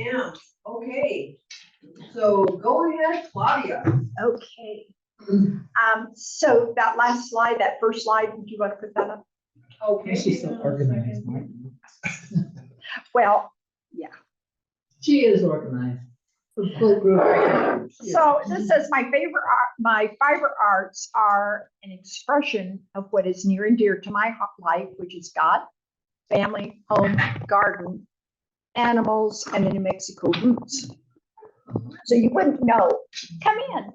am. Okay. So go ahead, Claudia. Okay. So that last slide, that first slide, would you want to put that up? Okay. She's so organized. Well, yeah. She is organized. So this says my favorite art, my fiber arts are an expression of what is near and dear to my life, which is God, family, home, garden, animals, and the New Mexico roots. So you wouldn't know. Come in.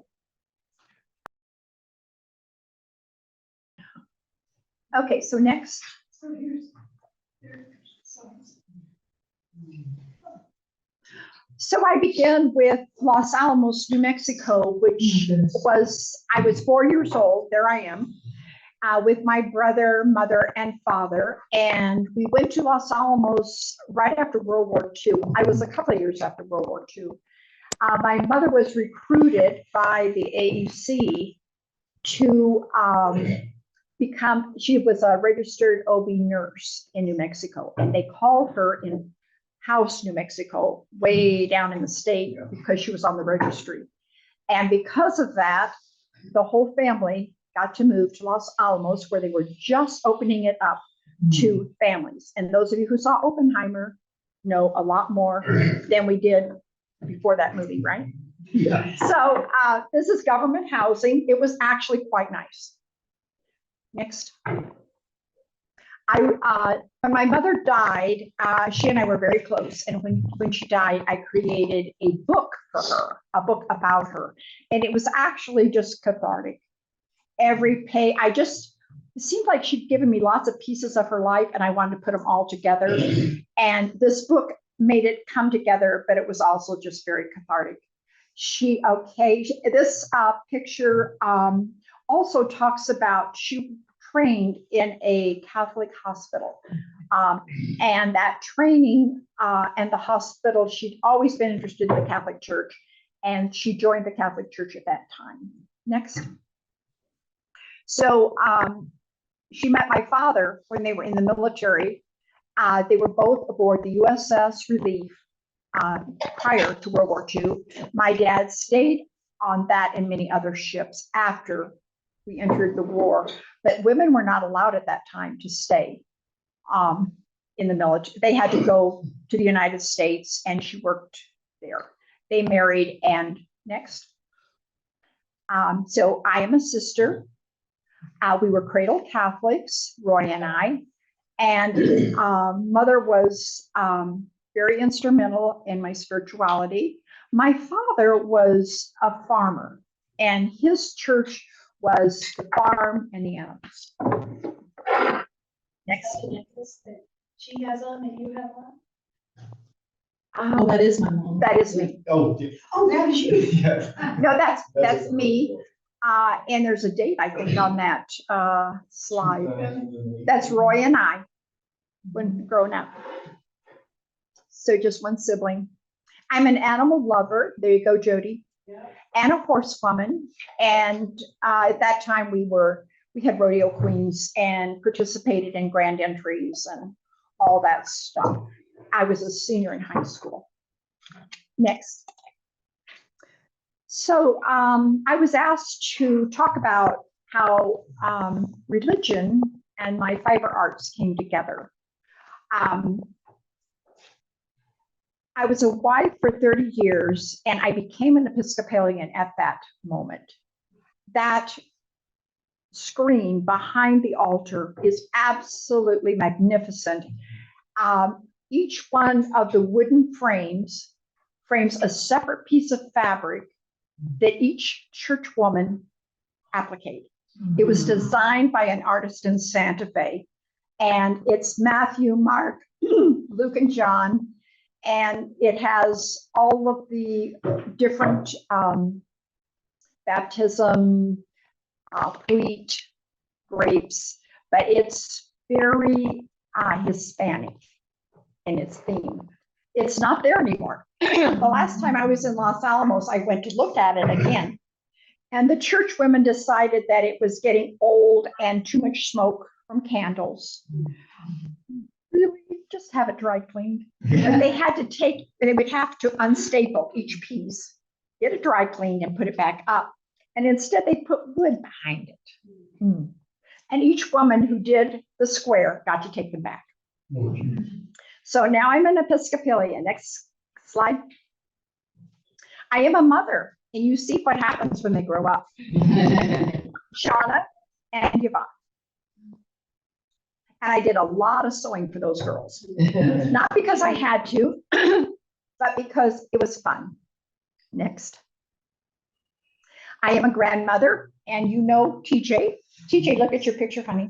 Okay, so next. So I began with Los Alamos, New Mexico, which I was 4 years old. There I am, with my brother, mother, and father. And we went to Los Alamos right after World War II. I was a couple of years after World War II. My mother was recruited by the AEC to she was a registered OB nurse in New Mexico. And they called her in House, New Mexico, way down in the state because she was on the registry. And because of that, the whole family got to move to Los Alamos, where they were just opening it up to families. And those of you who saw Oppenheimer know a lot more than we did before that movie, right? Yeah. So this is government housing. It was actually quite nice. Next. When my mother died, she and I were very close. And when she died, I created a book for her, a book about her. And it was actually just cathartic. Every page, it seemed like she'd given me lots of pieces of her life and I wanted to put them all together. And this book made it come together, but it was also just very cathartic. This picture also talks about she trained in a Catholic hospital. And that training and the hospital, she'd always been interested in the Catholic Church, and she joined the Catholic Church at that time. Next. So she met my father when they were in the military. They were both aboard the USS Relief prior to World War II. My dad stayed on that and many other ships after we entered the war, but women were not allowed at that time to stay in the military. They had to go to the United States, and she worked there. They married, and next. So I am a sister. We were cradle Catholics, Roy and I, and mother was very instrumental in my spirituality. My father was a farmer, and his church was the farm and the animals. Next. She has on and you have Oh, that is my mom. That is me. Oh, that is you. Yeah. No, that's me. And there's a date, I think, on that slide. That's Roy and I when growing up. So just one sibling. I'm an animal lover. There you go, Jody. Yeah. And a horsewoman. And at that time we had rodeo queens and participated in grand entries and all that stuff. I was a senior in high school. Next. So I was asked to talk about how religion and my fiber arts came together. I was a wife for 30 years and I became an Episcopalian at that moment. That screen behind the altar is absolutely magnificent. Each one of the wooden frames a separate piece of fabric that each church woman appliqued. It was designed by an artist in Santa Fe, and it's Matthew, Mark, Luke, and John, and it has all of the different baptism, wheat, grapes, but it's very Hispanic in its theme. It's not there anymore. The last time I was in Los Alamos, I went to look at it again. And the church women decided that it was getting old and too much smoke from candles. Really just have it dry cleaned. But they had to take, they would have to unstaple each piece, get it dry cleaned and put it back up. And instead they put wood behind it. And each woman who did the square got to take them back. So now I'm an Episcopalian. Next slide. I am a mother, and you see what happens when they grow up. Shauna and Yvonne. And I did a lot of sewing for those girls. Not because I had to, but because it was fun. Next. I am a grandmother, and you know TJ. TJ, look at your picture, honey.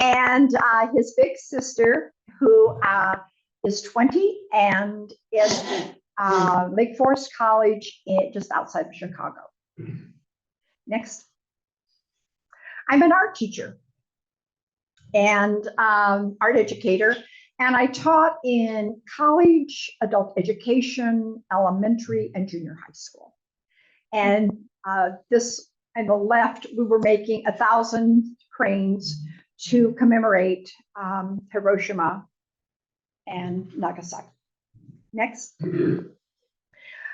And his big sister, who is 20 and is Lake Forest College, just outside of Chicago. Next. I'm an art teacher and art educator, and I taught in college, adult education, elementary, and junior high school. And this on the left, we were making 1,000 cranes to commemorate Hiroshima and Nagasaki. Next. I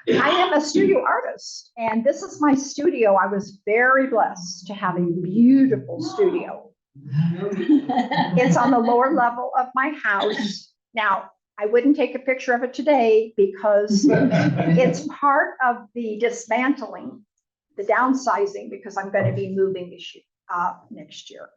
am a studio artist, and this is my studio. I was very blessed to have a beautiful studio. It's on the lower level of my house. Now, I wouldn't take a picture of it today because it's part of the dismantling, the downsizing, because I'm going to be moving this year, next year.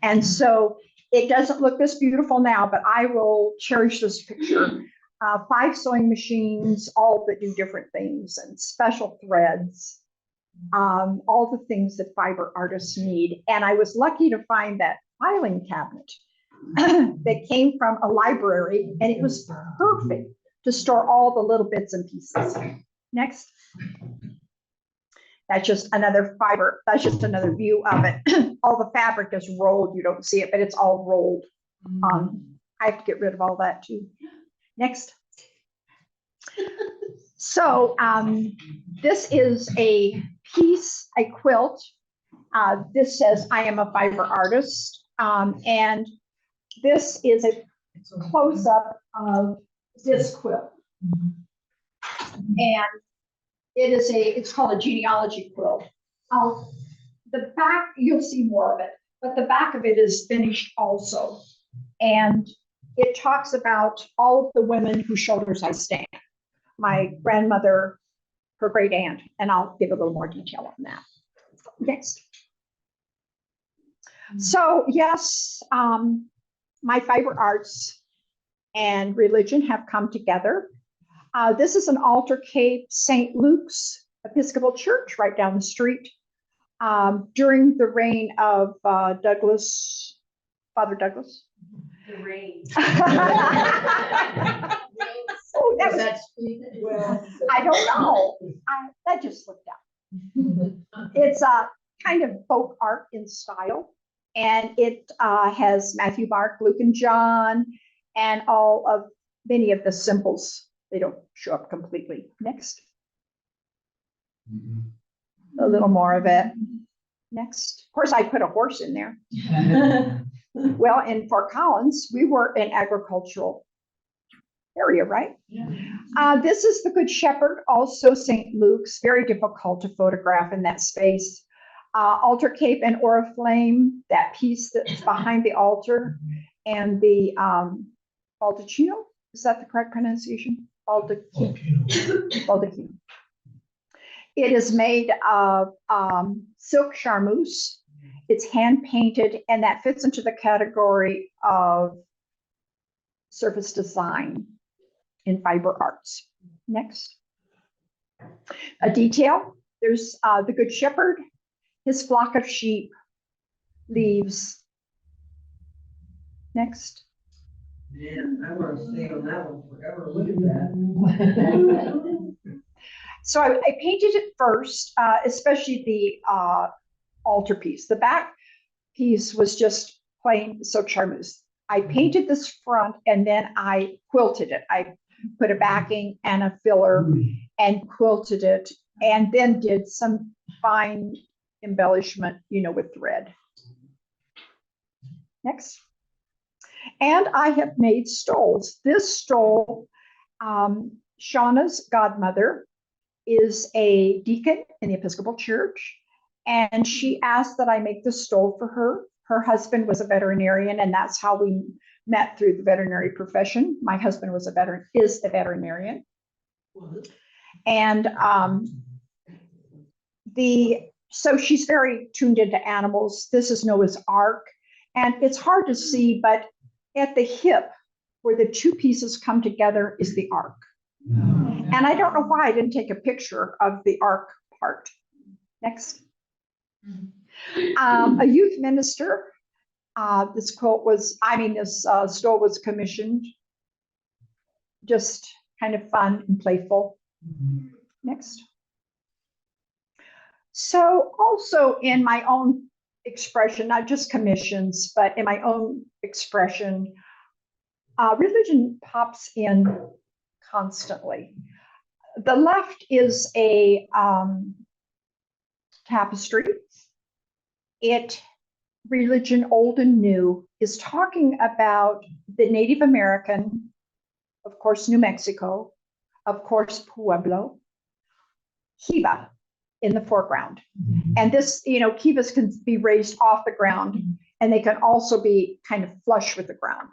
And so it doesn't look this beautiful now, but I will cherish this picture. 5 sewing machines, all that do different things, and special threads, all the things that fiber artists need. And I was lucky to find that filing cabinet that came from a library, and it was perfect to store all the little bits and pieces. Next. That's just another fiber, that's just another view of it. All the fabric is rolled, you don't see it, but it's all rolled. I have to get rid of all that too. Next. So this is a piece, a quilt. This says, I am a fiber artist. And this is a close-up of this quilt. And it is it's called a genealogy quilt. The back, you'll see more of it, but the back of it is finished also. And it talks about all of the women whose shoulders I stand. My grandmother, her great aunt, and I'll give a little more detail on that. Next. So yes, my fiber arts and religion have come together. This is an altar cape, St. Luke's Episcopal Church right down the street. During the reign of Father Douglas. The rain. Oh, that was, Well, I don't know. That just slipped out. It's a kind of folk art in style, and it has Matthew, Mark, Luke, and John, and many of the symbols. They don't show up completely. Next. A little more of it. Next. Of course, I put a horse in there. Well, in Fort Collins, we were an agricultural area, right? This is the Good Shepherd, also St. Luke's. Very difficult to photograph in that space. Altar cape and oriflamme, that piece that's behind the altar, and the baldacchino. Is that the correct pronunciation? Baldacchino. It is made of silk charmeuse. It's hand painted, and that fits into the category of surface design in fiber arts. Next. A detail. There's the Good Shepherd, his flock of sheep, leaves. Next. man, I want to stay on that one forever. Look at that. So I painted it first, especially the altar piece. The back piece was just plain silk charmeuse. I painted this front, and then I quilted it. I put a backing and a filler and quilted it, and then did some fine embellishment, with thread. Next. And I have made stoles. This stole, Shauna's godmother is a deacon in the Episcopal Church, and she asked that I make the stole for her. Her husband was a veterinarian, and that's how we met through the veterinary profession. My husband is a veterinarian. And so she's very tuned into animals. This is Noah's Ark, and it's hard to see, but at the hip where the two pieces come together is the ark. And I don't know why I didn't take a picture of the ark part. Next. A youth minister. This stole was commissioned. Just kind of fun and playful. Next. So also in my own expression, not just commissions, but in my own expression, religion pops in constantly. The left is a tapestry. Religion old and new is talking about the Native American, of course, New Mexico, of course, Pueblo, Kiva in the foreground. And this, Kivas can be raised off the ground, and they can also be kind of flush with the ground.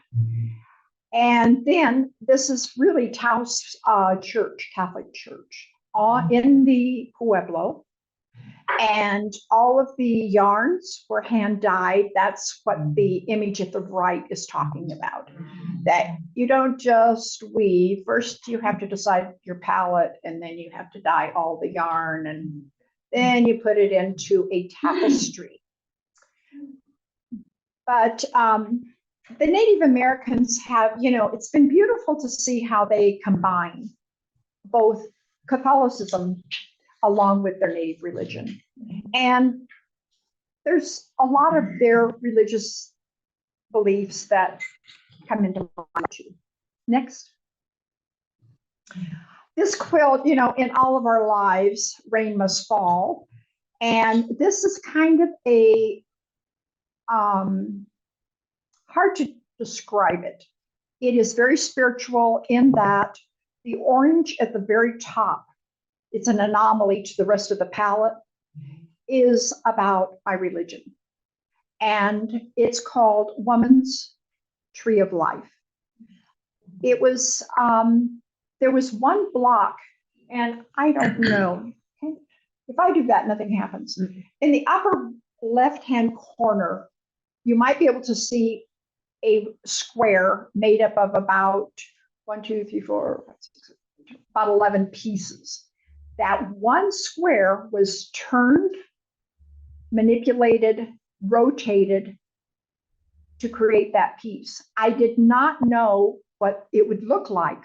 And then this is really Taos Church, Catholic Church, in the Pueblo. And all of the yarns were hand dyed. That's what the image at the right is talking about. That you don't just weave. First, you have to decide your palette, and then you have to dye all the yarn, and then you put it into a tapestry. But the Native Americans have, it's been beautiful to see how they combine both Catholicism along with their native religion. And there's a lot of their religious beliefs that come into mind too. Next. This quilt, in all of our lives, rain must fall. And this is kind of a hard to describe it. It is very spiritual in that the orange at the very top, it's an anomaly to the rest of the palette, is about my religion. And it's called Woman's Tree of Life. It was, there was one block, and I don't know, if I do that, nothing happens. In the upper left-hand corner, you might be able to see a square made up of about 11 pieces. That one square was turned, manipulated, rotated to create that piece. I did not know what it would look like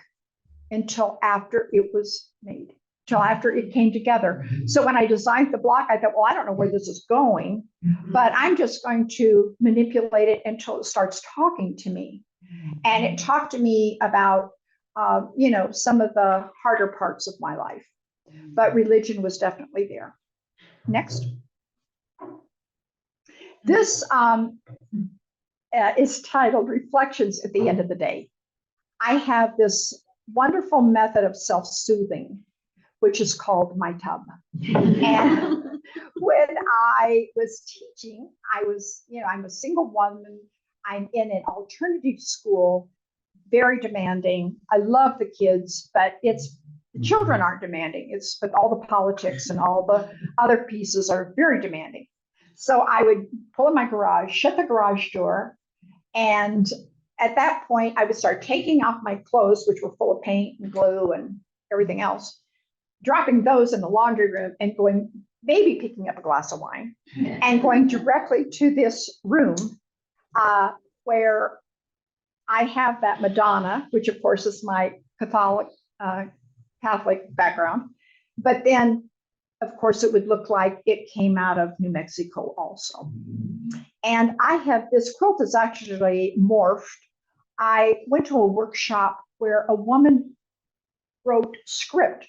until after it was made, until after it came together. So when I designed the block, I thought, well, I don't know where this is going, but I'm just going to manipulate it until it starts talking to me. And it talked to me about, some of the harder parts of my life, but religion was definitely there. Next. This is titled Reflections at the End of the Day. I have this wonderful method of self-soothing, which is called my tub. And when I was teaching, I'm a single woman. I'm in an alternative school, very demanding. I love the kids, but the children aren't demanding. But all the politics and all the other pieces are very demanding. So I would pull in my garage, shut the garage door, and at that point, I would start taking off my clothes, which were full of paint and glue and everything else, dropping those in the laundry room and maybe picking up a glass of wine and going directly to this room where I have that Madonna, which of course is my Catholic background. But then, of course, it would look like it came out of New Mexico also. And I have this quilt is actually morphed. I went to a workshop where a woman wrote script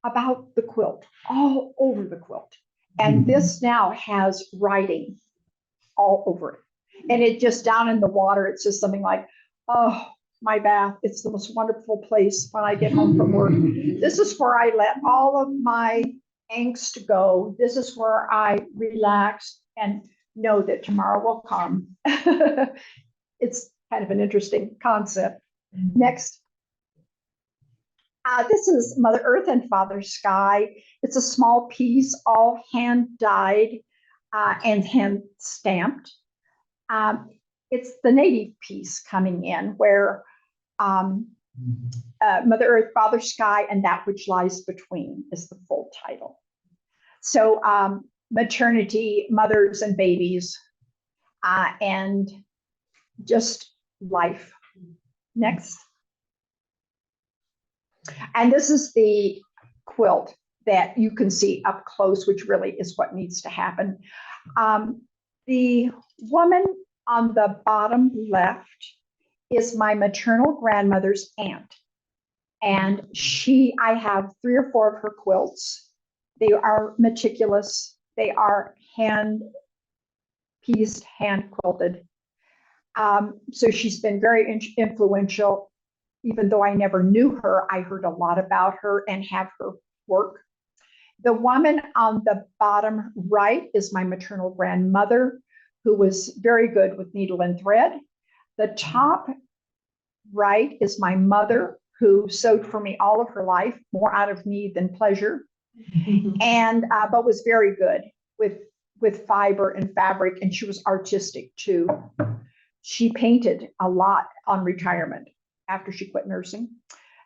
about the quilt, all over the quilt. And this now has writing all over it. And it just down in the water, it says something like, oh, my bath, it's the most wonderful place when I get home from work. This is where I let all of my angst go. This is where I relax and know that tomorrow will come. It's kind of an interesting concept. Next. This is Mother Earth and Father Sky. It's a small piece, all hand dyed and hand stamped. It's the native piece coming in where Mother Earth, Father Sky, and That Which Lies Between is the full title. So maternity, mothers and babies, and just life. Next. And this is the quilt that you can see up close, which really is what needs to happen. The woman on the bottom left is my maternal grandmother's aunt. And I have 3 or 4 of her quilts. They are meticulous. They are hand pieced, hand quilted. So she's been very influential. Even though I never knew her, I heard a lot about her and have her work. The woman on the bottom right is my maternal grandmother, who was very good with needle and thread. The top right is my mother, who sewed for me all of her life, more out of need than pleasure, and but was very good with fiber and fabric, and she was artistic too. She painted a lot on retirement after she quit nursing.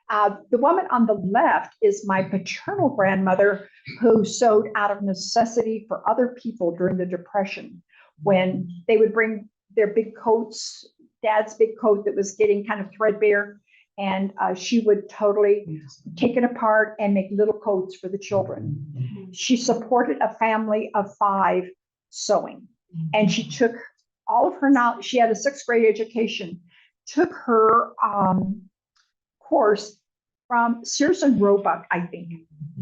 The woman on the left is my paternal grandmother, who sewed out of necessity for other people during the Depression, when they would bring their big coats, Dad's big coat that was getting kind of threadbare, and she would totally take it apart and make little coats for the children. She supported a family of 5 sewing, and she took all of her knowledge. She had a 6th grade education, took her course from Sears and Roebuck, I think,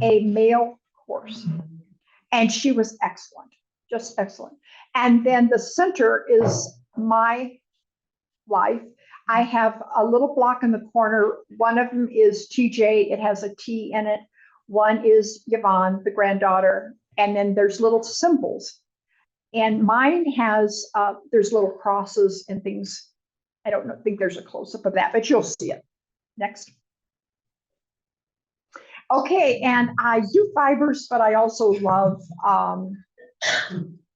a male course. And she was excellent, just excellent. And then the center is my life. I have a little block in the corner. One of them is TJ. It has a T in it. One is Yvonne, the granddaughter. And then there's little symbols. And mine has, there's little crosses and things. I don't think there's a close-up of that, but you'll see it. Next. Okay, and I do fibers, but I also love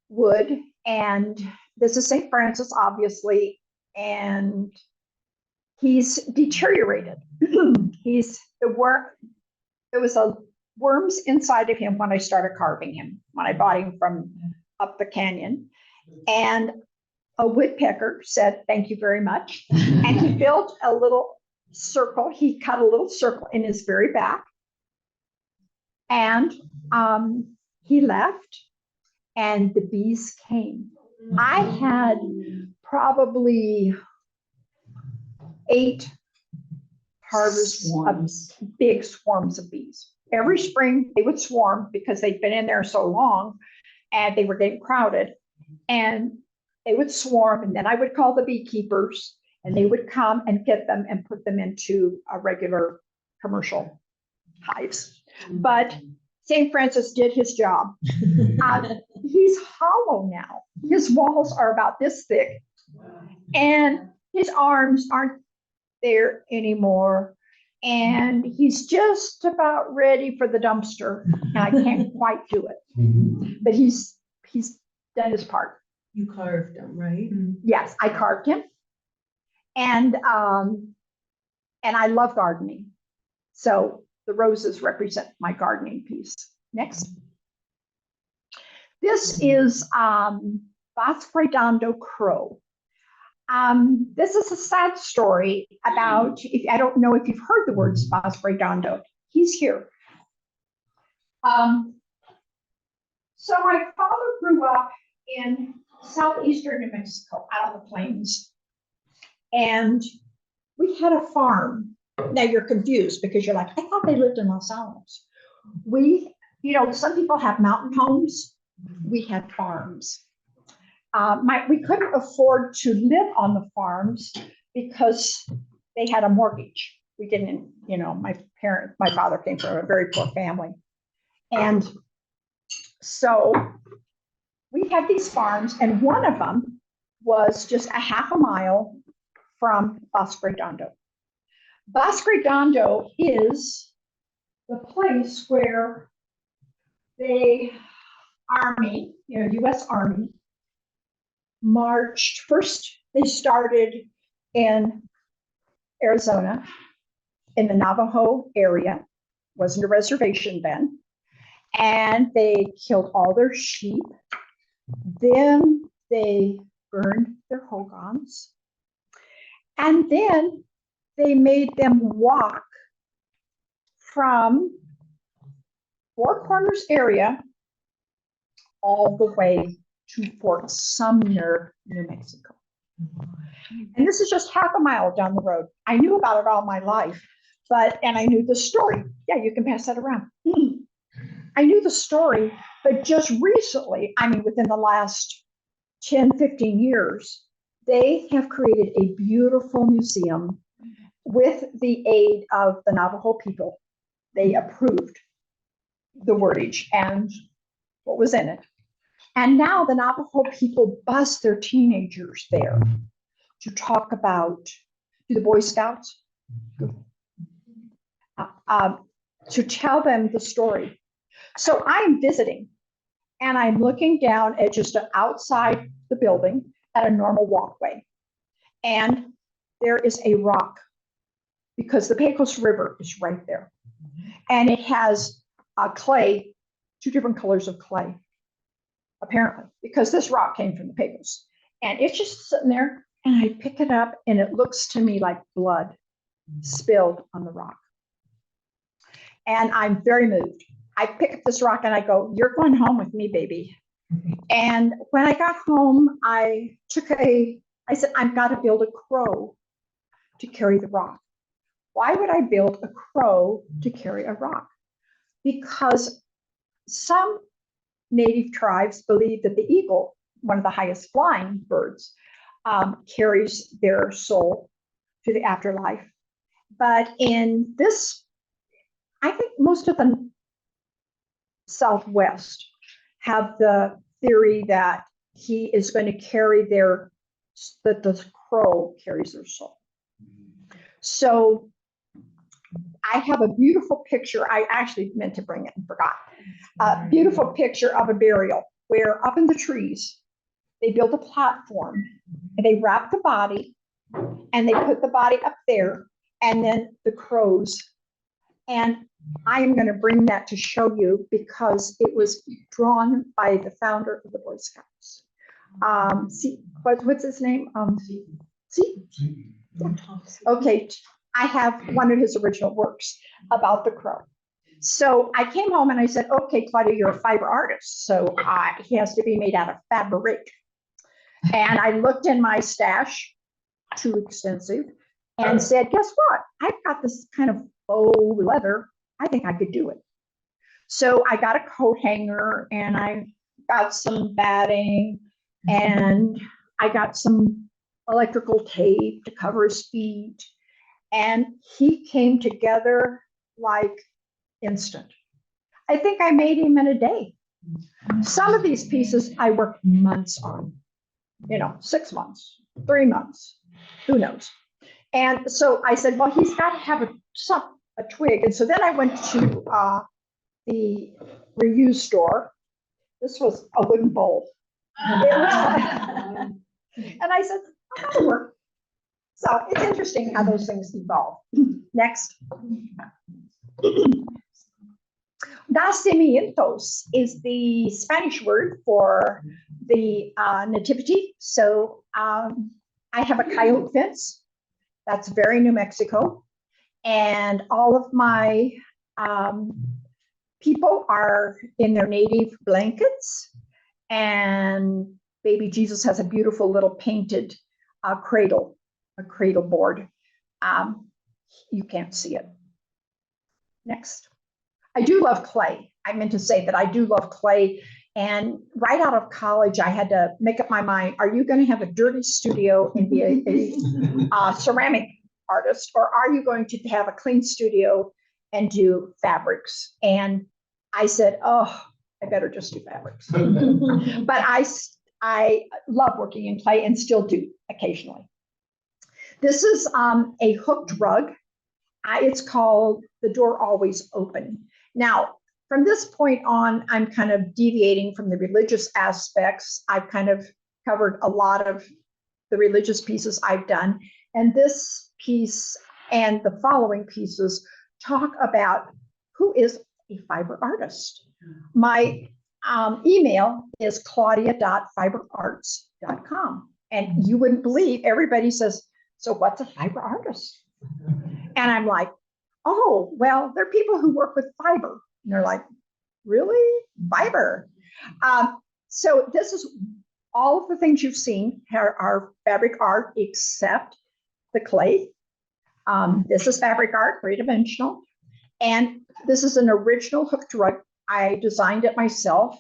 wood. And this is St. Francis, obviously, and he's deteriorated. There was a worms inside of him when I started carving him, when I bought him from up the canyon. And a woodpecker said, "Thank you very much." And he built a little circle. He cut a little circle in his very back. And he left, and the bees came. I had probably 8 harvests of big swarms of bees. Every spring they would swarm because they'd been in there so long and they were getting crowded. And they would swarm, and then I would call the beekeepers, and they would come and get them and put them into a regular commercial hives. But St. Francis did his job. He's hollow now. His walls are about this thick, and his arms aren't there anymore. And he's just about ready for the dumpster. And I can't quite do it, but he's done his part. You carved them, right? Yes, I carved him, and I love gardening. So the roses represent my gardening piece. Next. This is Vasfredando Crow. This is a sad story about, I don't know if you've heard the words Vasfredando. He's here. So my father grew up in southeastern New Mexico, out on the plains. And we had a farm. Now you're confused because you're like, I thought they lived in Los Alamos. Some people have mountain homes. We had farms. We couldn't afford to live on the farms because they had a mortgage. We didn't, my father came from a very poor family. And so we had these farms, and one of them was just a half a mile from Bosque Redondo. Bosque Redondo is the place where the Army, U.S. Army, marched. First, they started in Arizona, in the Navajo area. Wasn't a reservation then. And they killed all their sheep. Then they burned their hogans. And then they made them walk from Four Corners area all the way to Fort Sumner, New Mexico. And this is just half a mile down the road. I knew about it all my life, and I knew the story. Yeah, you can pass that around. I knew the story, but just recently, within the last 10, 15 years, they have created a beautiful museum with the aid of the Navajo people. They approved the wordage and what was in it. And now the Navajo people bus their teenagers there to talk about, do the Boy Scouts, to tell them the story. So I am visiting, and I'm looking down at just outside the building at a normal walkway. And there is a rock because the Pecos River is right there. And it has clay, 2 different colors of clay, apparently, because this rock came from the Pecos. And it's just sitting there, and I pick it up, and it looks to me like blood spilled on the rock. And I'm very moved. I pick up this rock and I go, "You're going home with me, baby." And when I got home, I said, "I've got to build a crow to carry the rock." Why would I build a crow to carry a rock? Because some native tribes believe that the eagle, one of the highest flying birds, carries their soul to the afterlife. But in this, I think most of the Southwest have the theory that he is going to carry that the crow carries their soul. So I have a beautiful picture. I actually meant to bring it and forgot. A beautiful picture of a burial where up in the trees, they built a platform and they wrapped the body and they put the body up there and then the crows. And I am going to bring that to show you because it was drawn by the founder of the Boy Scouts. What's his name? See? Okay, I have one of his original works about the crow. So I came home and I said, "Okay, Claudia, you're a fiber artist, so he has to be made out of fabric." And I looked in my stash, too extensive, and said, "Guess what? I've got this kind of faux leather. I think I could do it." So I got a coat hanger and I got some batting and I got some electrical tape to cover his feet. And he came together like instant. I think I made him in a day. Some of these pieces I worked months on, 6 months, 3 months, who knows? And so I said, well, he's got to have a twig. And so then I went to the reuse store. This was a wooden bowl. And I said, that'll work. So it's interesting how those things evolve. Next. Nacimientos is the Spanish word for the nativity. So I have a coyote fence. That's very New Mexico. And all of my people are in their native blankets. And baby Jesus has a beautiful little painted cradle, a cradle board. You can't see it. Next. I do love clay. I meant to say that I do love clay. And right out of college, I had to make up my mind, are you going to have a dirty studio and be a ceramic artist, or are you going to have a clean studio and do fabrics? And I said, oh, I better just do fabrics. But I love working in clay and still do occasionally. This is a hooked rug. It's called The Door Always Open. Now, from this point on, I'm kind of deviating from the religious aspects. I've kind of covered a lot of the religious pieces I've done. And this piece and the following pieces talk about who is a fiber artist. My email is claudia.fiberarts.com. And you wouldn't believe, everybody says, so what's a fiber artist? And I'm like, oh, well, there are people who work with fiber. And they're like, really? Fiber? So this is all of the things you've seen are fabric art except the clay. This is fabric art, three-dimensional. And this is an original hooked rug. I designed it myself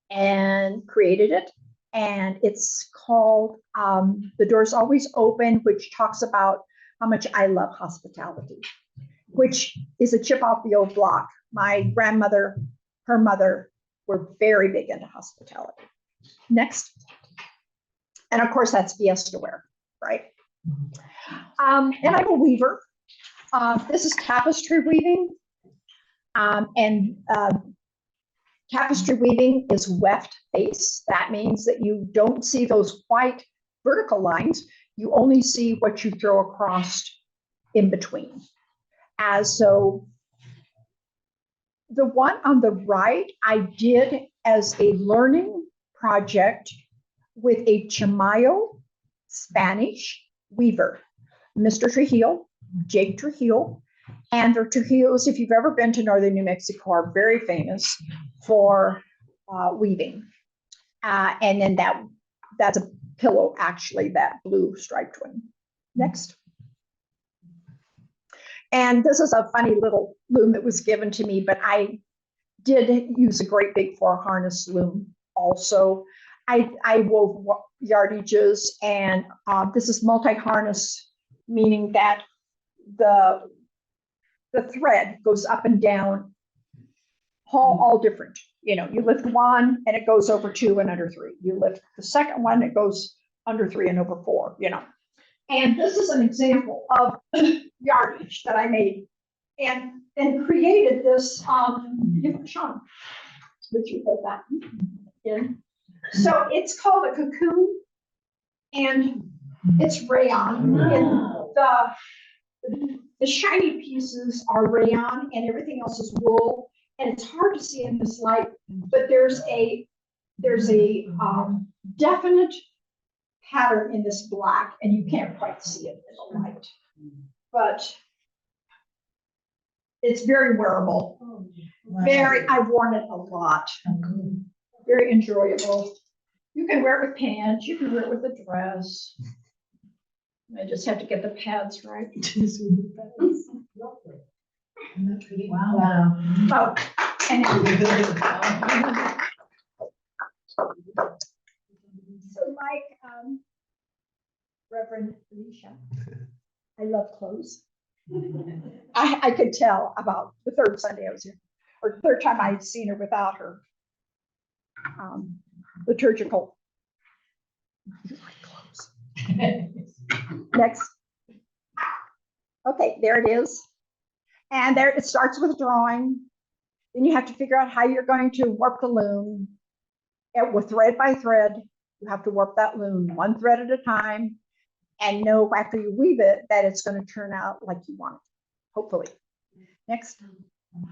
and created it. And it's called The Door's Always Open, which talks about how much I love hospitality, which is a chip off the old block. My grandmother, her mother were very big into hospitality. Next. And of course, that's Fiesta ware, right? And I'm a weaver. This is tapestry weaving. Tapestry weaving is weft base. That means that you don't see those white vertical lines. You only see what you throw across in between. So the one on the right, I did as a learning project with a Chamayo Spanish weaver, Mr. Trujillo, Jake Trujillo. And the Trujillos, if you've ever been to northern New Mexico, are very famous for weaving. And then that's a pillow, actually, that blue striped one. Next. And this is a funny little loom that was given to me, but I did use a great big 4-harness loom also. I wove yardages, and this is multi-harness, meaning that the thread goes up and down, all different. You know, you lift one and it goes over 2 and under 3. You lift the second one, it goes under 3 and over 4, you know. And this is an example of yardage that I made and created this, Sean, would you put that in? So it's called a cocoon, and it's rayon. And the shiny pieces are rayon and everything else is wool. And it's hard to see in this light, but there's a definite pattern in this black, and you can't quite see it in the light, but it's very wearable. I've worn it a lot. Very enjoyable. You can wear it with pants, you can wear it with a dress. I just have to get the pads right. Wow. Oh, and so like Reverend Alicia, I love clothes. I could tell about the third Sunday I was here, or the third time I'd seen her without her liturgical clothes. Next. Okay, there it is. And there it starts with a drawing. Then you have to figure out how you're going to warp the loom. And with thread by thread, you have to warp that loom one thread at a time and know after you weave it that it's going to turn out like you want it, hopefully. Next. And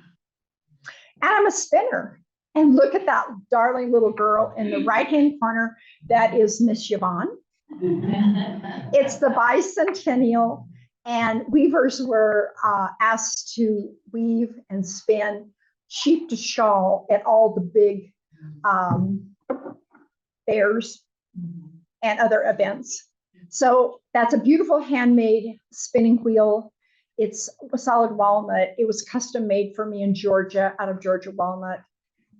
I'm a spinner. And look at that darling little girl in the right-hand corner. That is Miss Yvonne. It's the bicentennial, and weavers were asked to weave and spin sheep to shawl at all the big fairs and other events. So that's a beautiful handmade spinning wheel. It's a solid walnut. It was custom made for me in Georgia, out of Georgia walnut.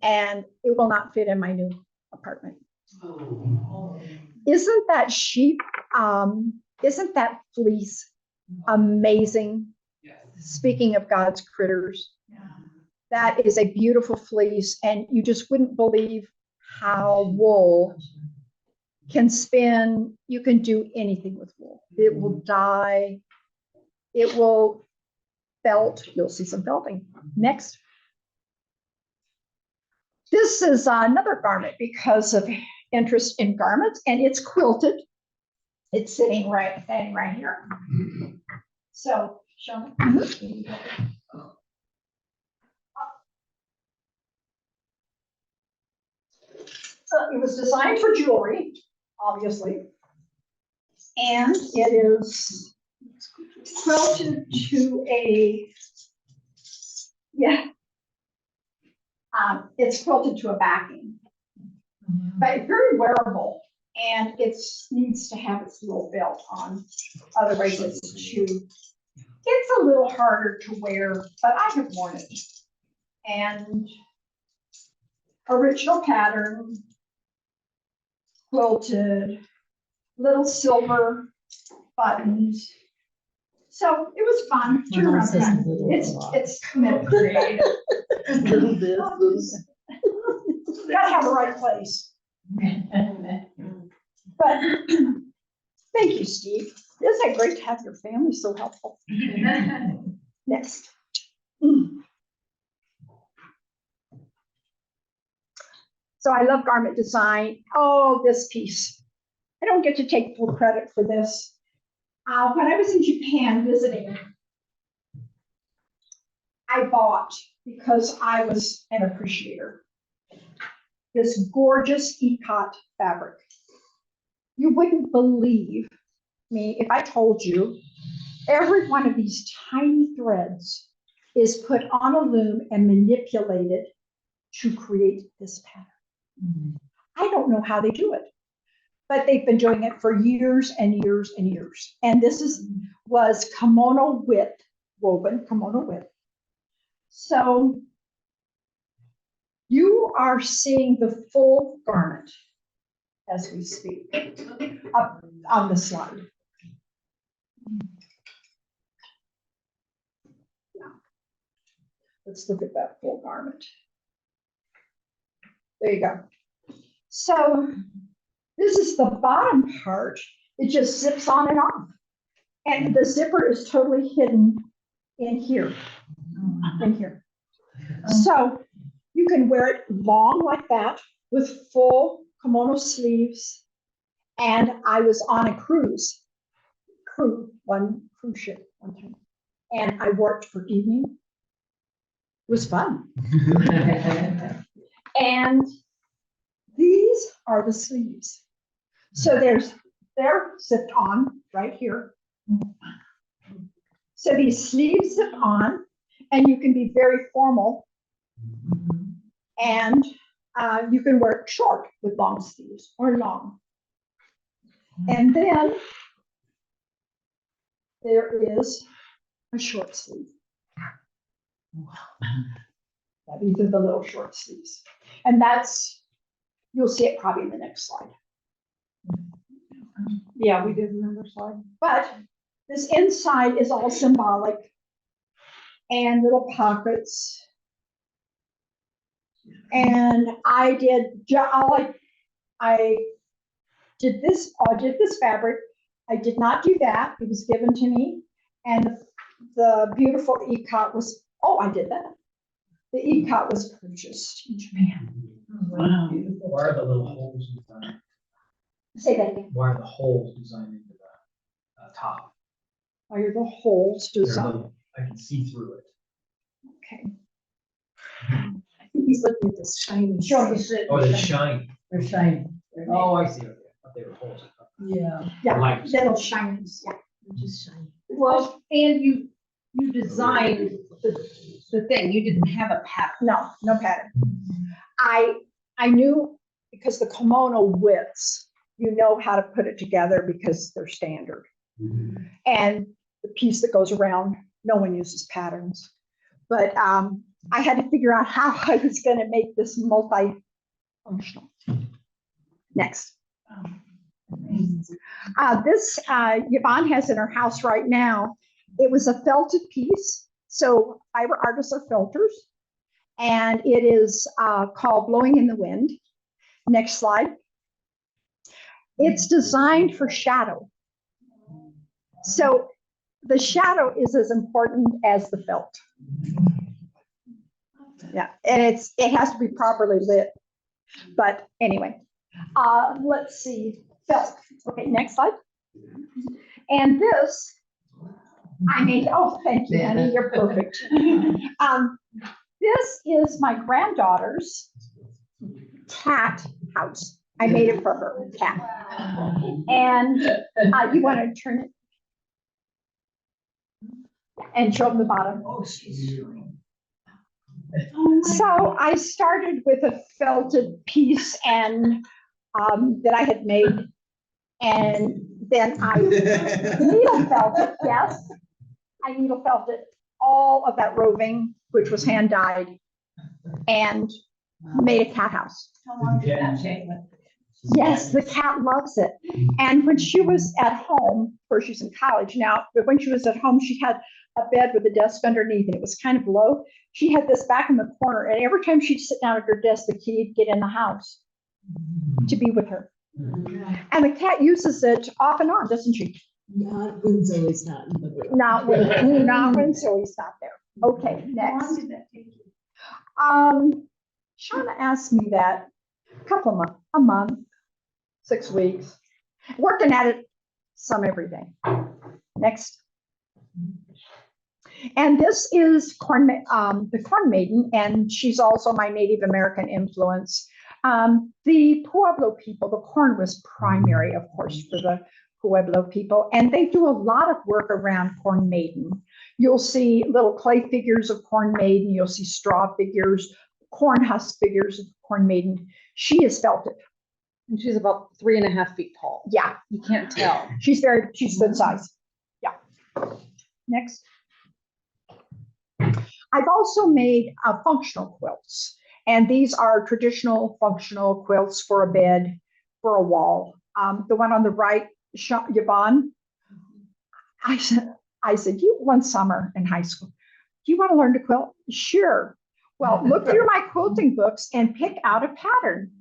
and it will not fit in my new apartment. Isn't that sheep, isn't that fleece amazing? Speaking of God's critters, that is a beautiful fleece, and you just wouldn't believe how wool can spin. You can do anything with wool. It will dye, it will felt. You'll see some felting. Next. This is another garment because of interest in garments, and it's quilted. It's sitting right here. So, show me. So it was designed for jewelry, obviously, and it is quilted to a, it's quilted to a backing, but very wearable, and it needs to have its little belt on, otherwise it's a little harder to wear, but I have worn it. And original pattern, quilted, little silver buttons. So it was fun. Turn around. It's creative. Little business. Gotta have the right place. But thank you, Steve. Isn't it great to have your family so helpful? Next. So I love garment design. Oh, this piece. I don't get to take full credit for this. When I was in Japan visiting, I bought, because I was an appreciator, this gorgeous ikat fabric. You wouldn't believe me if I told you every one of these tiny threads is put on a loom and manipulated to create this pattern. I don't know how they do it, but they've been doing it for years and years and years. And this was kimono width, woven kimono width. So you are seeing the full garment as we speak up on the slide. Yeah. Let's look at that full garment. There you go. So this is the bottom part. It just zips on and off. And the zipper is totally hidden in here. So you can wear it long like that with full kimono sleeves. And I was on a cruise ship one time. And I worked for evening. It was fun. And these are the sleeves. So they're zipped on right here. So these sleeves zip on, and you can be very formal, and you can wear it short with long sleeves or long. And then there is a short sleeve. These are the little short sleeves. And you'll see it probably in the next slide. Yeah, we did another slide. But this inside is all symbolic and little pockets. And I did this fabric. I did not do that. It was given to me. And the beautiful ikat was, I did that. The ikat was purchased in Japan. Wow. Why are the little holes designed? Say that again. Why are the holes designed into the top? Why are the holes They're designed? little- I can see through it. Okay. I think he's looking at the shiny. Sure. Oh, they're shiny. They're shiny. Oh, I see. Okay. I thought they were holes. Yeah, Yeah, Light. little shinies. Yeah. they're just shiny. Well, and you designed the thing, you didn't have a pattern. No pattern. I knew, because the kimono widths, you know how to put it together because they're standard. And the piece that goes around, no one uses patterns. But I had to figure out how I was going to make this multi-functional. Next. This Yvonne has in her house right now. It was a felted piece. So fiber artists are felters. And it is called Blowing in the Wind. Next slide. It's designed for shadow. So the shadow is as important as the felt. Yeah, and it has to be properly lit. But anyway, let's see. Felt. Okay, next slide. And this, I made, oh, thank you, honey, you're perfect. This is my granddaughter's cat house. I made it for her, cat. And you want to turn it and show them the bottom. Oh, she's. So I started with a felted piece and that I had made, and then I needle felted. Yes, I needle felted all of that roving, which was hand dyed, and made a cat house. How long did that take? Yes, the cat loves it. And when she was at home, of course she's in college now, but when she was at home, she had a bed with a desk underneath and it was kind of low. She had this back in the corner, and every time she'd sit down at her desk, the kitty'd get in the house to be with her. And the cat uses it off and on, doesn't she? Not when Zoe's not in the room. Not when Zoe's not there. Okay, How long next. did that take you? Shauna asked me that a month, 6 weeks, working at it some every day. Next. And this is the Corn Maiden, and she's also my Native American influence. The Pueblo people, the corn was primary, of course, for the Pueblo people, and they do a lot of work around Corn Maiden. You'll see little clay figures of Corn Maiden, you'll see straw figures, corn husk figures of Corn Maiden. She is felted. And she's about 3.5 feet tall. Yeah, You can't tell. she's good size. Yeah. Next. I've also made functional quilts, and these are traditional functional quilts for a bed, for a wall. The one on the right, Yvonne, I said, you one summer in high school, do you want to learn to quilt? Sure. Well, look through my quilting books and pick out a pattern.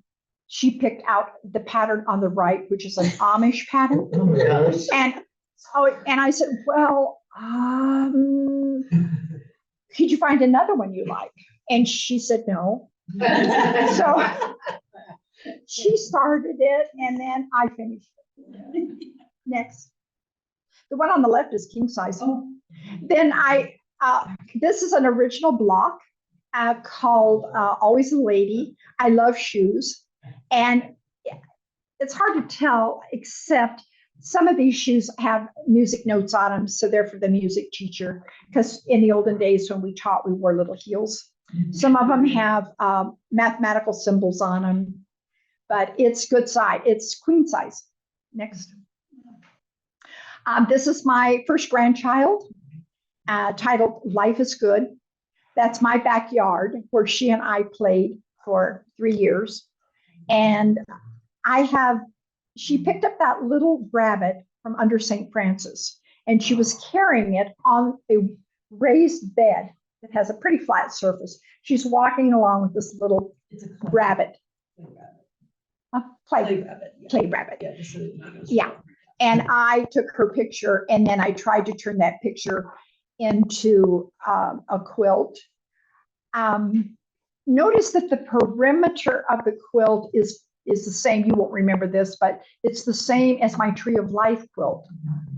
She picked out the pattern on the right, which is an Amish pattern. Oh my gosh. And I said, well, could you find another one you like? And she said, no. So she started it and then I finished it. Next. The one on the left is king size. Then this is an original block called Always a Lady. I love shoes. And it's hard to tell, except some of these shoes have music notes on them, so they're for the music teacher, because in the olden days when we taught, we wore little heels. Some of them have mathematical symbols on them, but it's good size. It's queen size. Next. This is my first grandchild, titled Life is Good. That's my backyard where she and I played for 3 years. And she picked up that little rabbit from under St. Francis, and she was carrying it on a raised bed that has a pretty flat surface. She's walking along with this little rabbit. Play rabbit. Yeah. And I took her picture, and then I tried to turn that picture into a quilt. Notice that the perimeter of the quilt is the same. You won't remember this, but it's the same as my Tree of Life quilt,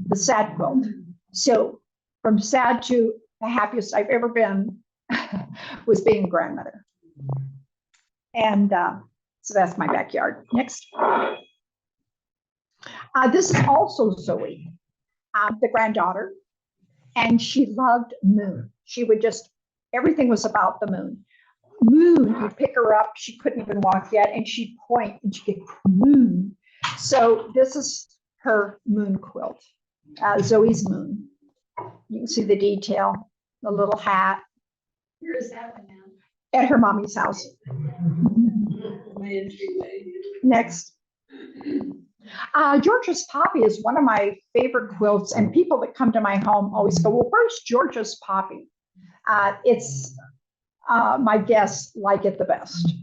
the sad quilt. So from sad to the happiest I've ever been was being a grandmother. And so that's my backyard. Next. This is also Zoe, the granddaughter, and she loved moon. She would everything was about the moon. Moon, you'd pick her up, she couldn't even walk yet, and she'd point and she'd get moon. So this is her moon quilt, Zoe's moon. You can see the detail, the little hat, Where is that one now? at her mommy's house. Next. Georgia's Poppy is one of my favorite quilts, and people that come to my home always go, well, where's Georgia's Poppy? It's my guests like it the best.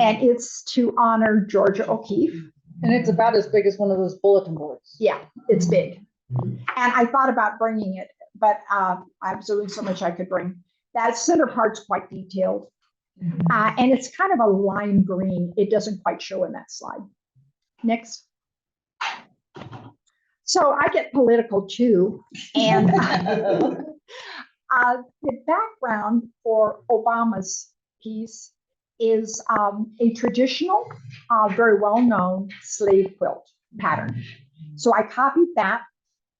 And it's to honor Georgia O'Keeffe. And it's about as big as one of those bulletin boards. Yeah, it's big. And I thought about bringing it, but I was doing so much I could bring. That center part's quite detailed. And it's kind of a lime green. It doesn't quite show in that slide. Next. So I get political too. And the background for Obama's piece is a traditional, very well-known slave quilt pattern. So I copied that,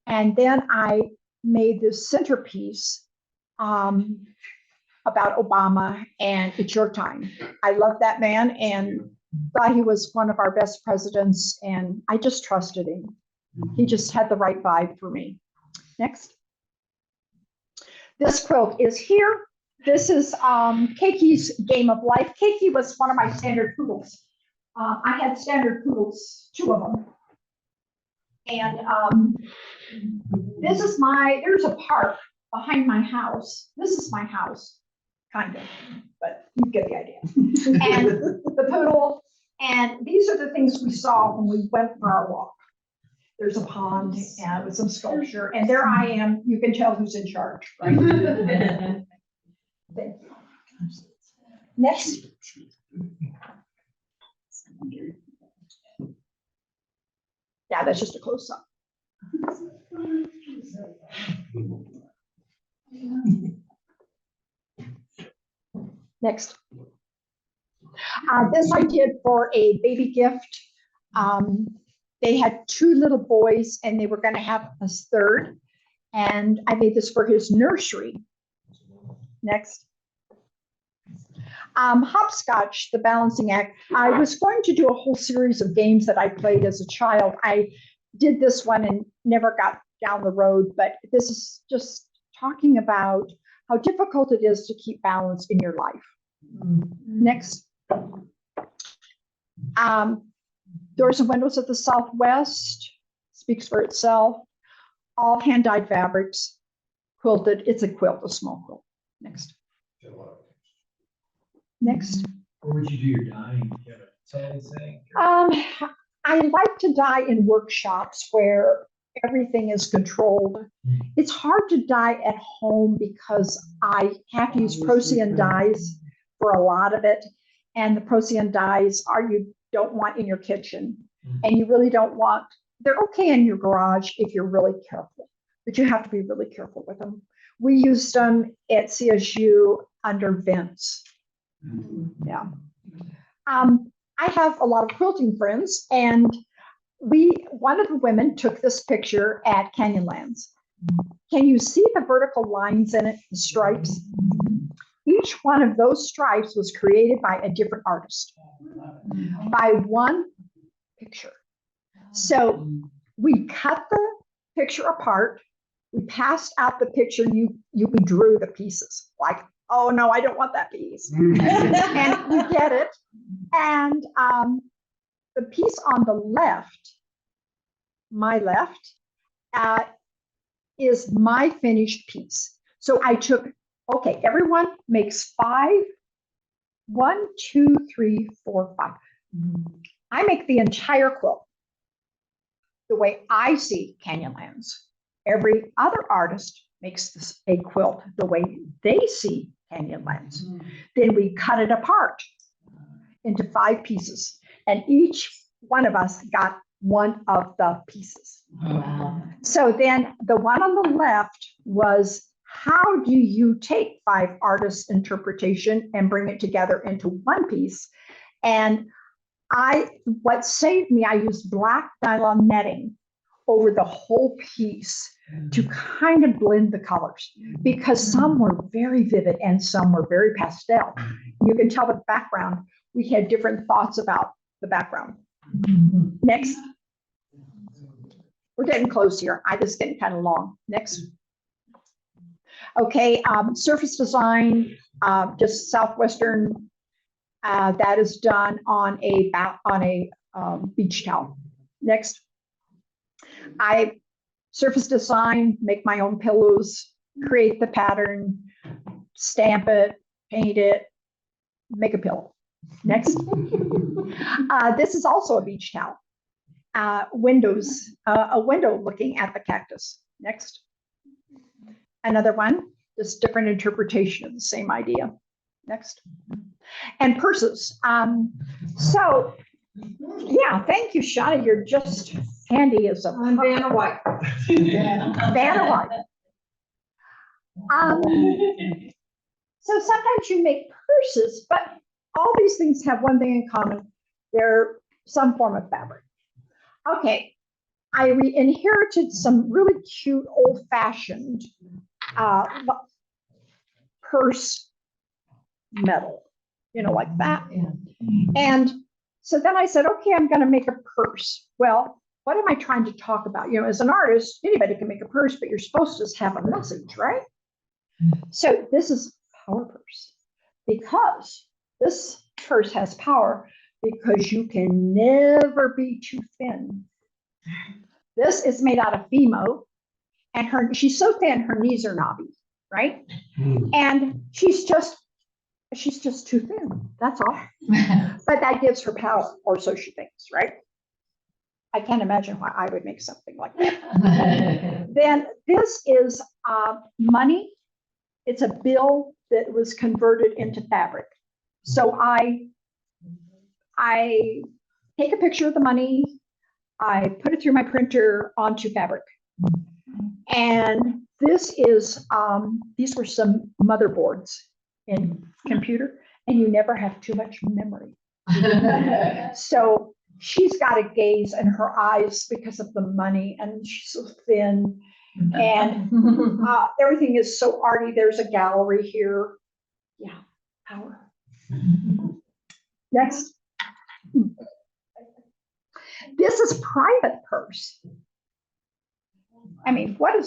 and then I made this centerpiece about Obama and It's Your Time. I love that man and thought he was one of our best presidents, and I just trusted him. He just had the right vibe for me. Next. This quilt is here. This is Keki's Game of Life. Keki was one of my standard poodles. I had standard poodles, 2 of them. And there's a park behind my house. This is my house, kind of, but you get the idea. And the poodle, and these are the things we saw when we went for our walk. There's a pond and with some sculpture, and there I am. You can tell who's in charge, right? Next. Yeah, that's just a close up. Next. This I did for a baby gift. They had 2 little boys and they were going to have a third. And I made this for his nursery. Next. Hopscotch, the balancing act. I was going to do a whole series of games that I played as a child. I did this one and never got down the road, but this is just talking about how difficult it is to keep balance in your life. Next. Doors and windows of the Southwest, speaks for itself. All hand-dyed fabrics, quilted. It's a quilt, a small quilt. Next. Next. Where would you do your dyeing? Do you have a tell thing? I like to dye in workshops where everything is controlled. It's hard to dye at home because I have to use Procyon dyes for a lot of it. And the Procyon dyes you don't want in your kitchen. And you really don't want, they're okay in your garage if you're really careful, but you have to be really careful with them. We used them at CSU under vents. Yeah. I have a lot of quilting friends, and one of the women took this picture at Canyonlands. Can you see the vertical lines in it, the stripes? Each one of those stripes was created by a different artist, by one picture. So we cut the picture apart, we passed out the picture, we drew the pieces, like, oh no, I don't want that piece. And you get it. And the piece on the left, my left, is my finished piece. So I took, okay, everyone makes 5. 1, 2, 3, 4, 5. I make the entire quilt the way I see Canyonlands. Every other artist makes a quilt the way they see Canyonlands. Then we cut it apart into 5 pieces, and each one of us got one of the pieces. Wow. So then the one on the left was, how do you take 5 artists' interpretation and bring it together into one piece? And what saved me, I used black nylon netting over the whole piece to kind of blend the colors, because some were very vivid and some were very pastel. You can tell the background, we had different thoughts about the background. Next. We're getting close here. This is getting kind of long. Next. Okay, surface design, just southwestern. That is done on a beach towel. Next, I surface design, make my own pillows, create the pattern, stamp it, paint it, make a pillow. Next, this is also a beach towel. Windows, a window looking at the cactus. Next, another one, just different interpretation of the same idea. Next, and purses. So, yeah, thank you, Shauna. You're just handy as a I'm Vanna White. Vanna White. So sometimes you make purses, but all these things have one thing in common. They're some form of fabric. Okay, I inherited some really cute old-fashioned purse metal, like that. And so then I said, okay, I'm going to make a purse. Well, what am I trying to talk about? As an artist, anybody can make a purse, but you're supposed to have a message, right? So this is power purse, because this purse has power because you can never be too thin. This is made out of Fimo, and she's so thin, her knees are knobby, right? And she's just too thin. That's all. But that gives her power, or so she thinks, right? I can't imagine why I would make something like that. Then this is money. It's a bill that was converted into fabric. So I take a picture of the money, I put it through my printer onto fabric. And this is, these were some motherboards in computer, and you never have too much memory. So she's got a gaze in her eyes because of the money, and she's so thin. And everything is so arty. There's a gallery here. Yeah, power. Next. This is private purse. I mean, what do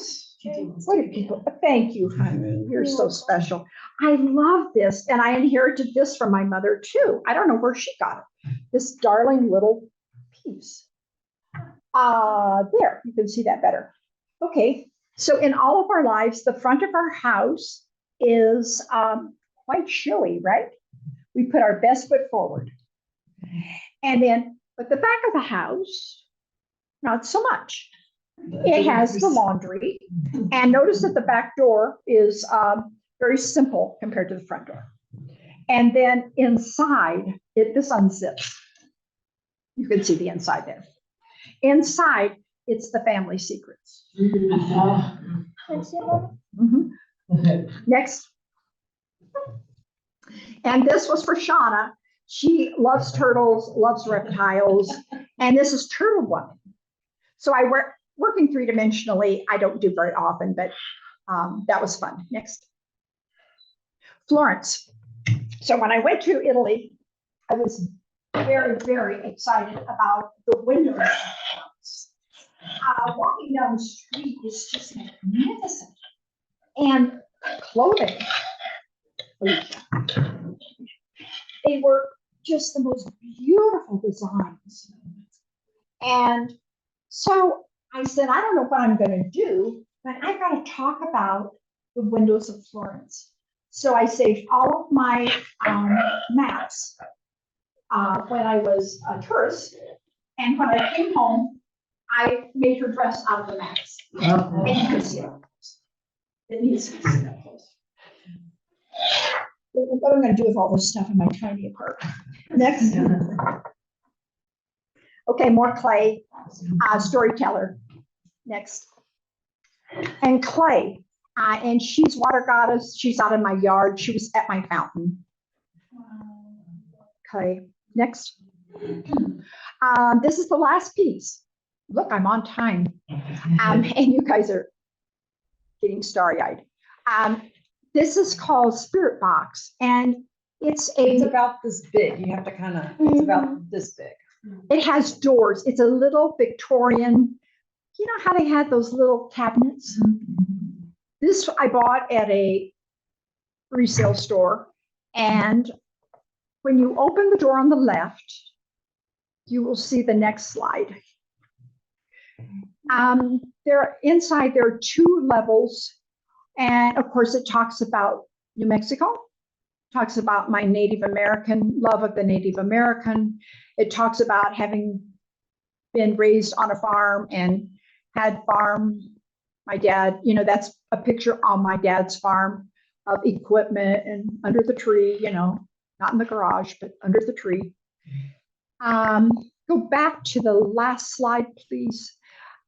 people, thank you, honey. You're so special. I love this. And I inherited this from my mother too. I don't know where she got it. This darling little piece. There, you can see that better. Okay, so in all of our lives, the front of our house is quite showy, right? We put our best foot forward. And then, but the back of the house, not so much. It has the laundry. And notice that the back door is very simple compared to the front door. And then inside, this unzips. You can see the inside there. Inside, it's the family secrets. Mm-hmm. Next. And this was for Shauna. She loves turtles, loves reptiles, and this is turtle one. So I working three-dimensionally, I don't do very often, but that was fun. Next. Florence. So when I went to Italy, I was very, very excited about the windows. Walking down the street is just magnificent. And clothing. They were just the most beautiful designs. And so I said, I don't know what I'm going to do, but I've got to talk about the windows of Florence. So I saved all of my maps when I was a tourist. And when I came home, I made her dress out of the maps. And you can see it. It needs to be seen up close. What am I going to do with all this stuff in my tiny apartment? Next. Okay, more clay. Storyteller. Next. And clay. And she's water goddess. She's out in my yard. She was at my fountain. Okay, next. This is the last piece. Look, I'm on time. And you guys are getting starry-eyed. This is called Spirit Box, and it's about this big. You have to kind of, it's about this big. It has doors. It's a little Victorian. You know how they had those little cabinets? This I bought at a resale store. And when you open the door on the left, you will see the next slide. Inside, there are 2 levels. And of course, it talks about New Mexico, talks about my Native American, love of the Native American. It talks about having been raised on a farm and had farm. My dad, that's a picture on my dad's farm of equipment and under the tree, not in the garage, but under the tree. Go back to the last slide, please.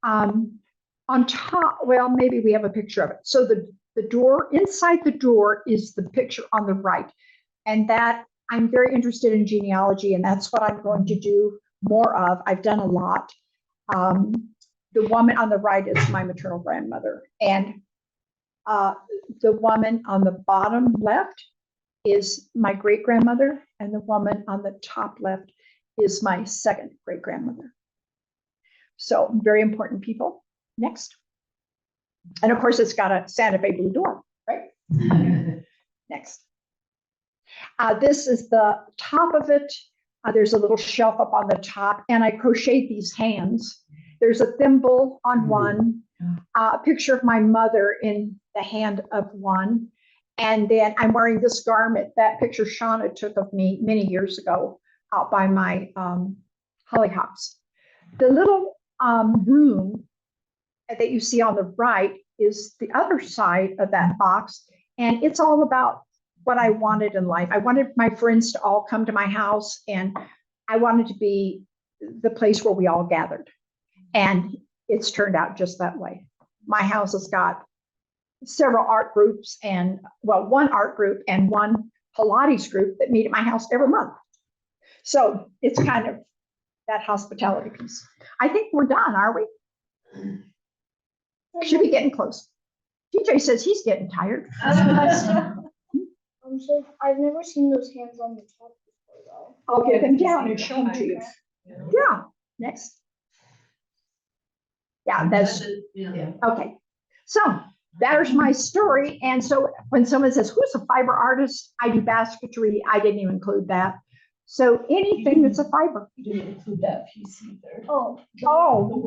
On top, well, maybe we have a picture of it. So the door, inside the door is the picture on the right. And that I'm very interested in genealogy, and that's what I'm going to do more of. I've done a lot. The woman on the right is my maternal grandmother. And the woman on the bottom left is my great grandmother. And the woman on the top left is my second great grandmother. So very important people. Next. And of course, it's got a Santa Fe blue door, right? Next. This is the top of it. There's a little shelf up on the top, and I crocheted these hands. There's a thimble on one, a picture of my mother in the hand of one. And then I'm wearing this garment. That picture Shauna took of me many years ago out by my hollyhocks. The little room that you see on the right is the other side of that box. And it's all about what I wanted in life. I wanted my friends to all come to my house, and I wanted to be the place where we all gathered. And it's turned out just that way. My house has got several art groups and, well, one art group and one Pilates group that meet at my house every month. So it's kind of that hospitality piece. I think we're done, are we? Should be getting close. TJ says he's getting tired. I'm sorry, I've never seen those hands on the top before though. I'll get them down and show them to you. Yeah, next. Yeah, that's, Yeah. okay. So there's my story. And so when someone says, who's a fiber artist? I do basketry. I didn't even include that. So anything that's a fiber. You didn't include that piece either. Oh, No, the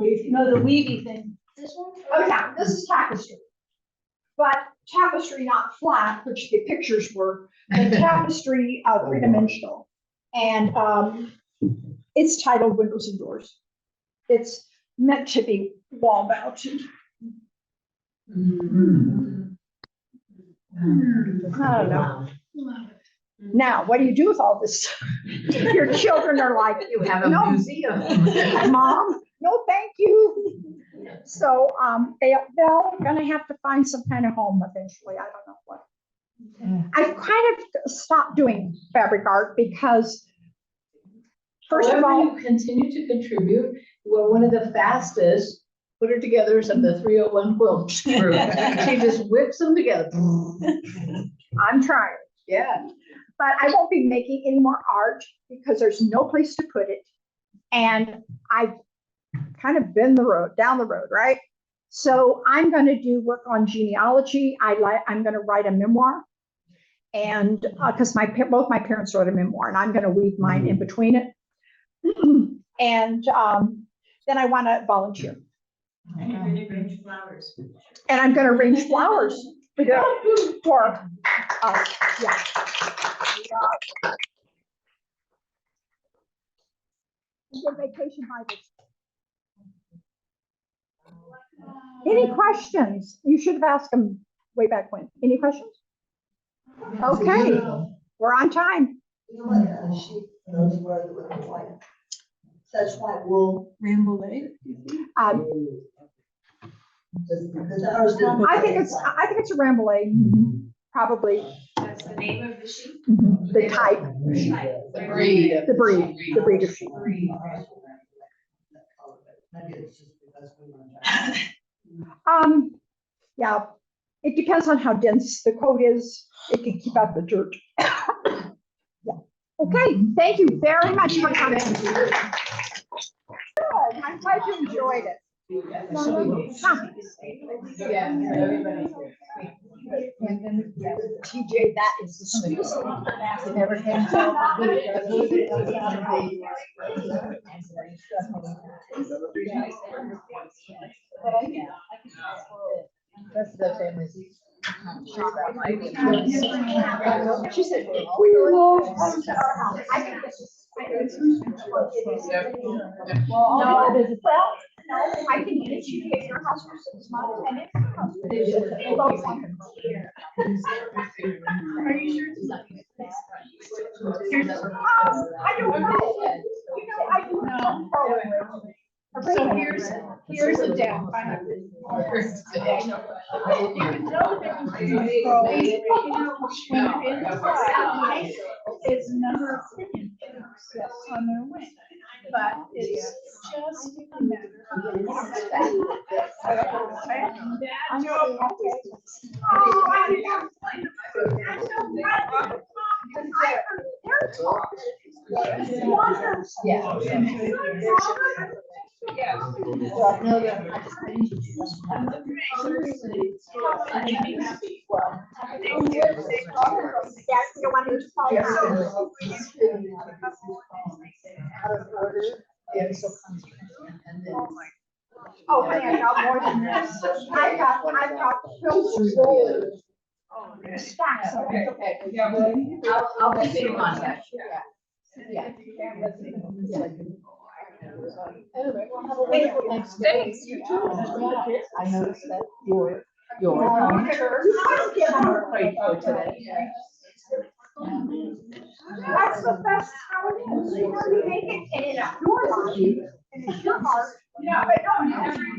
weavy thing. This one? oh yeah, this is tapestry. But tapestry not flat, which the pictures were, and tapestry 3-dimensional. And it's titled Windows and Doors. It's meant to be wall mounted. I don't know. Now, what do you do with all this? Your children are like, You have a no, museum. Mom, no, thank you. So they're gonna have to find some kind of home eventually. I don't know what. I've kind of stopped doing fabric art because, first of all, you continue to contribute. We're one of the fastest put it togethers of the 301 quilt group. She just whips them together. I'm trying. Yeah. But I won't be making any more art because there's no place to put it. And I've kind of been down the road, right? So I'm going to do work on genealogy. I'm going to write a memoir. And because both my parents wrote a memoir, and I'm going to weave mine in between it. And then I want to volunteer. And you're going to arrange flowers. And I'm going to arrange flowers for us. Yeah. Good vacation Bibles. Any questions? You should have asked them way back when. Any questions? Okay, we're on time. You know what, sheep, those were the little white, such white wool. Ramble egg. I think it's a rambouillet, probably. That's the name of the sheep? The type, The breed. the breed of sheep. Maybe it's just because we were. Yeah, it depends on how dense the coat is. It can keep out the dirt. Yeah. Okay, thank you very much for coming. Good, I'm glad you enjoyed it. Yeah, everybody. And then, yeah, TJ, that is the sweetest thing. It never came to. That's the family's. She said, No, I can eat it. You get your house for 6 months and it's your house. They both want them. Are you sure it's not? I don't know. You know, I don't know. So here's a deck. I have this. You can tell the difference between pro, you know, when you're inside, it's a number of opinions on their wing. But it's just a matter Oh, honey, I got more than this. I got so stacks of it. I'll keep it in contact. Yeah. Anyway, we'll have a wonderful Thanksgiving. Thanks, you too. I noticed that your home church, I'm prayed for today. That's how it is. You know, you make it and it's your life and it's your heart. Yeah, but no,